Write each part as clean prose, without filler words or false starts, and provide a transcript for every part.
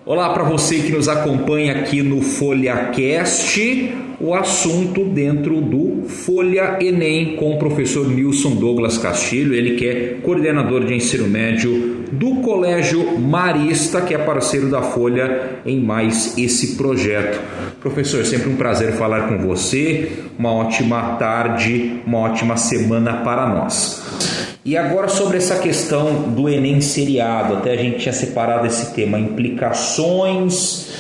Olá para você que nos acompanha aqui no FolhaCast, o assunto dentro do Folha Enem com o professor Nilson Douglas Castilho, ele que é coordenador de ensino médio do Colégio Marista, que é parceiro da Folha em mais esse projeto. Professor, sempre um prazer falar com você, uma ótima tarde, uma ótima semana para nós. E agora sobre essa questão do Enem seriado, até a gente tinha separado esse tema, implicações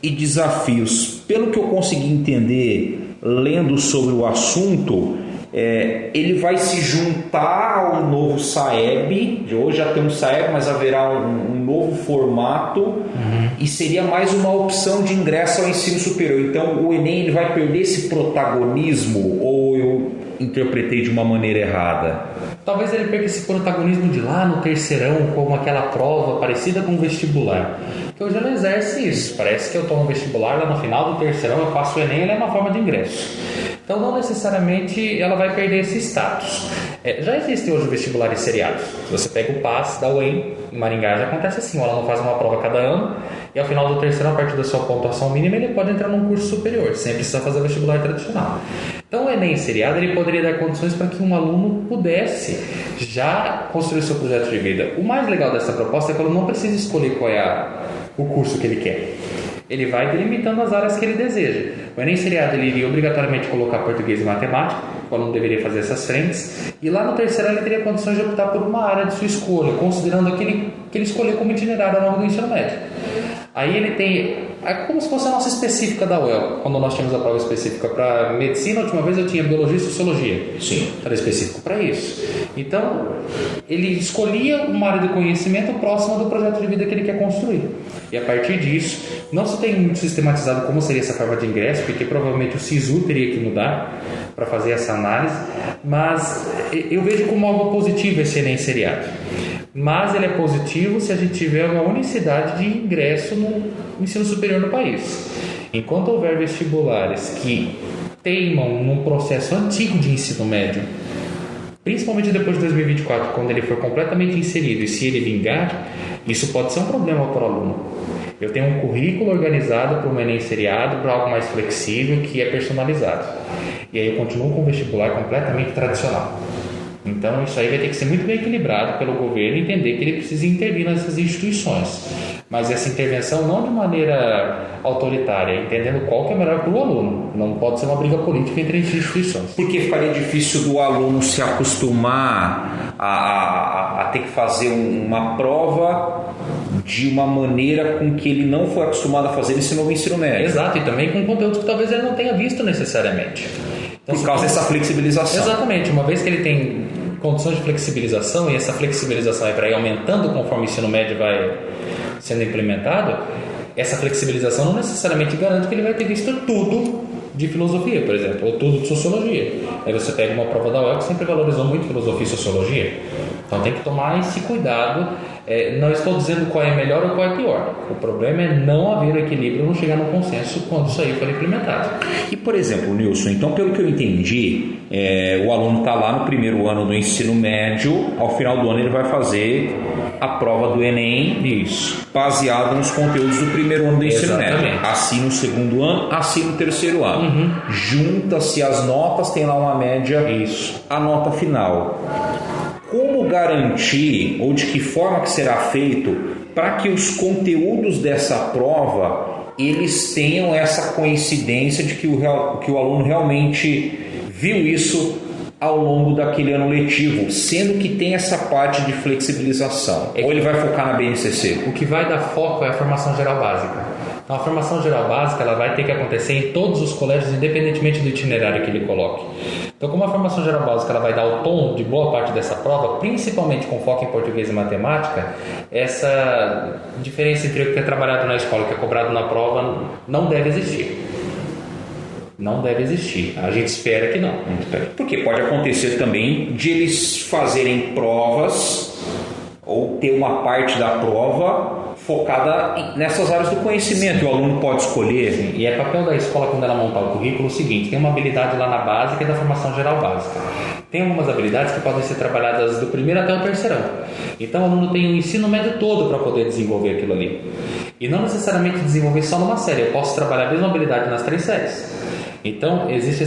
e desafios. Pelo que eu consegui entender, lendo sobre o assunto, ele vai se juntar ao novo SAEB, de hoje já tem um SAEB, mas haverá um novo formato, e seria mais uma opção de ingresso ao ensino superior. Então o Enem ele vai perder esse protagonismo, ou eu interpretei de uma maneira errada? Talvez ele perca esse protagonismo de lá no terceirão, como aquela prova parecida com o vestibular. Que hoje ela exerce isso. Parece que eu estou no vestibular, lá no final do terceirão eu faço o Enem, ela é uma forma de ingresso. Então não necessariamente ela vai perder esse status. Já existem hoje vestibulares seriados. Se você pega o PAS da UEM, em Maringá já acontece assim, o aluno faz uma prova cada ano e ao final do terceirão, a partir da sua pontuação mínima, ele pode entrar num curso superior, sem precisar fazer vestibular tradicional. Então o Enem seriado ele poderia dar condições para que um aluno pudesse já construir o seu projeto de vida. O mais legal dessa proposta é que o aluno não precisa escolher qual é o curso que ele quer. Ele vai delimitando as áreas que ele deseja. O Enem seriado ele iria obrigatoriamente colocar português e matemática, o aluno deveria fazer essas frentes, e lá no terceiro ele teria condições de optar por uma área de sua escolha, considerando aquele que ele escolheu como itinerário ao longo do ensino médio. Aí ele tem, é como se fosse a nossa específica da UEL, quando nós tínhamos a prova específica para medicina, a última vez eu tinha biologia e sociologia. Sim. Era específico para isso. Então, ele escolhia uma área de conhecimento próxima do projeto de vida que ele quer construir. E a partir disso, não se tem muito sistematizado como seria essa forma de ingresso, porque provavelmente o SISU teria que mudar para fazer essa análise, mas eu vejo como algo positivo esse Enem seriado. Mas ele é positivo se a gente tiver uma unicidade de ingresso no ensino superior no país. Enquanto houver vestibulares que teimam num processo antigo de ensino médio, principalmente depois de 2024, quando ele for completamente inserido e se ele vingar, isso pode ser um problema para o aluno. Eu tenho um currículo organizado para o Enem seriado, para algo mais flexível, que é personalizado. E aí eu continuo com o vestibular completamente tradicional. Então isso aí vai ter que ser muito bem equilibrado pelo governo e entender que ele precisa intervir nessas instituições. Mas essa intervenção não de maneira autoritária, entendendo qual que é melhor para o aluno. Não pode ser uma briga política entre as instituições. Porque ficaria difícil do aluno se acostumar a ter que fazer uma prova de uma maneira com que ele não foi acostumado a fazer esse novo ensino médio. Exato, e também com conteúdos que talvez ele não tenha visto necessariamente. Então, por causa dessa flexibilização. Exatamente, uma vez que ele tem condições de flexibilização e essa flexibilização vai aumentando conforme o ensino médio vai sendo implementado, essa flexibilização não necessariamente garante que ele vai ter visto tudo de filosofia, por exemplo, ou tudo de sociologia. Aí você pega uma prova da UEL que sempre valorizou muito filosofia e sociologia. Então tem que tomar esse cuidado. Não estou dizendo qual é melhor ou qual é pior. O problema é não haver equilíbrio, não chegar no consenso quando isso aí for implementado. E, por exemplo, Nilson, então pelo que eu entendi, o aluno está lá no primeiro ano do ensino médio, ao final do ano ele vai fazer a prova do Enem, isso, baseado nos conteúdos do primeiro ano do ensino médio. Assim no segundo ano, assim no terceiro ano. Junta-se as notas, tem lá uma média, isso, a nota final. Como garantir, ou de que forma que será feito, para que os conteúdos dessa prova, eles tenham essa coincidência de que o aluno realmente viu isso ao longo daquele ano letivo, sendo que tem essa parte de flexibilização? Ou ele vai focar na BNCC? O que vai dar foco é a formação geral básica. Então, a formação geral básica ela vai ter que acontecer em todos os colégios, independentemente do itinerário que ele coloque. Então, como a formação geral básica ela vai dar o tom de boa parte dessa prova, principalmente com foco em português e matemática, essa diferença entre o que é trabalhado na escola e o que é cobrado na prova não deve existir. Não deve existir. A gente espera que não. Porque pode acontecer também de eles fazerem provas ou ter uma parte da prova focada nessas áreas do conhecimento. O aluno pode escolher. Sim. E é papel da escola, quando ela montar o currículo, o seguinte: tem uma habilidade lá na base que é da formação geral básica. Tem algumas habilidades que podem ser trabalhadas do primeiro até o terceirão. Então o aluno tem o ensino médio todo para poder desenvolver aquilo ali. E não necessariamente desenvolver só numa série. Eu posso trabalhar a mesma habilidade nas 3 séries. Então existe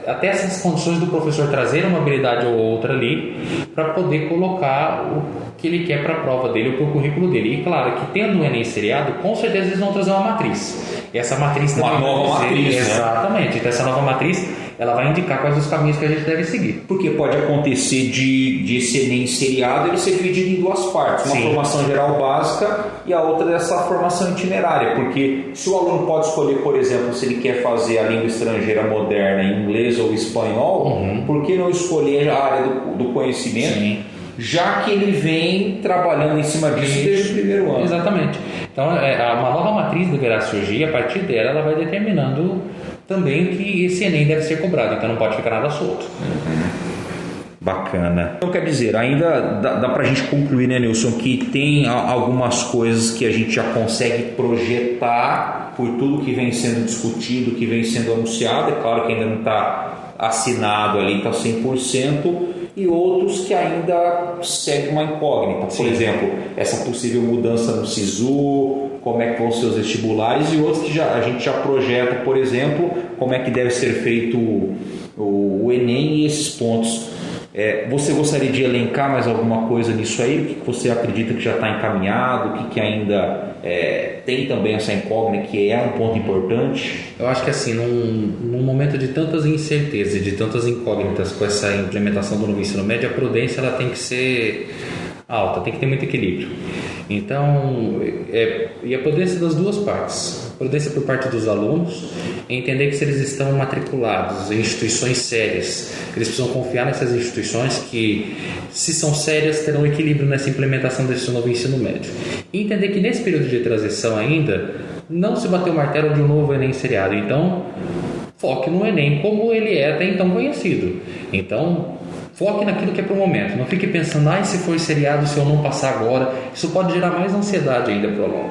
até essas condições do professor trazer uma habilidade ou outra ali para poder colocar o que ele quer para a prova dele ou para o currículo dele. E claro que tendo o Enem seriado, com certeza eles vão trazer uma matriz. E essa matriz também uma nova matriz, né? Exatamente. Então essa nova matriz, ela vai indicar quais os caminhos que a gente deve seguir. Porque pode acontecer de esse Enem seriado ele ser dividido em 2 partes. Uma formação geral básica e a outra dessa formação itinerária. Porque se o aluno pode escolher, por exemplo, se ele quer fazer a língua estrangeira moderna em inglês ou espanhol, por que não escolher a área do conhecimento? Sim. Já que ele vem trabalhando em cima disso desde o primeiro ano. Exatamente. Então, uma nova matriz deverá surgir e a partir dela ela vai determinando também que esse Enem deve ser cobrado, então não pode ficar nada solto. Bacana. Então, quer dizer, ainda dá para a gente concluir, né, Nilson, que tem algumas coisas que a gente já consegue projetar por tudo que vem sendo discutido, que vem sendo anunciado. É claro que ainda não está assinado ali, está 100%, e outros que ainda seguem uma incógnita. Por exemplo, essa possível mudança no SISU, como é que vão ser os vestibulares, e outros que a gente já projeta, por exemplo, como é que deve ser feito o Enem e esses pontos. Você gostaria de elencar mais alguma coisa nisso aí? O que você acredita que já está encaminhado? O que ainda tem também essa incógnita, que é um ponto importante? Eu acho que assim, num momento de tantas incertezas e de tantas incógnitas com essa implementação do novo ensino médio, a prudência ela tem que ser alta, tem que ter muito equilíbrio. Então, e a prudência das 2 partes. Prudência por parte dos alunos, entender que se eles estão matriculados em instituições sérias, eles precisam confiar nessas instituições que, se são sérias, terão equilíbrio nessa implementação desse novo ensino médio. E entender que nesse período de transição ainda, não se bateu o martelo de um novo Enem seriado. Então, foque no Enem como ele é até então conhecido. Então, foque naquilo que é para o momento. Não fique pensando, se for seriado, se eu não passar agora. Isso pode gerar mais ansiedade ainda para o aluno.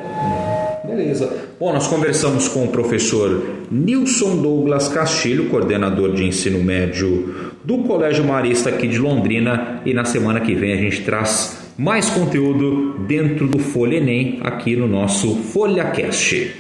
Beleza. Bom, nós conversamos com o professor Nilson Douglas Castilho, coordenador de ensino médio do Colégio Marista aqui de Londrina, e na semana que vem a gente traz mais conteúdo dentro do Folha Enem aqui no nosso FolhaCast.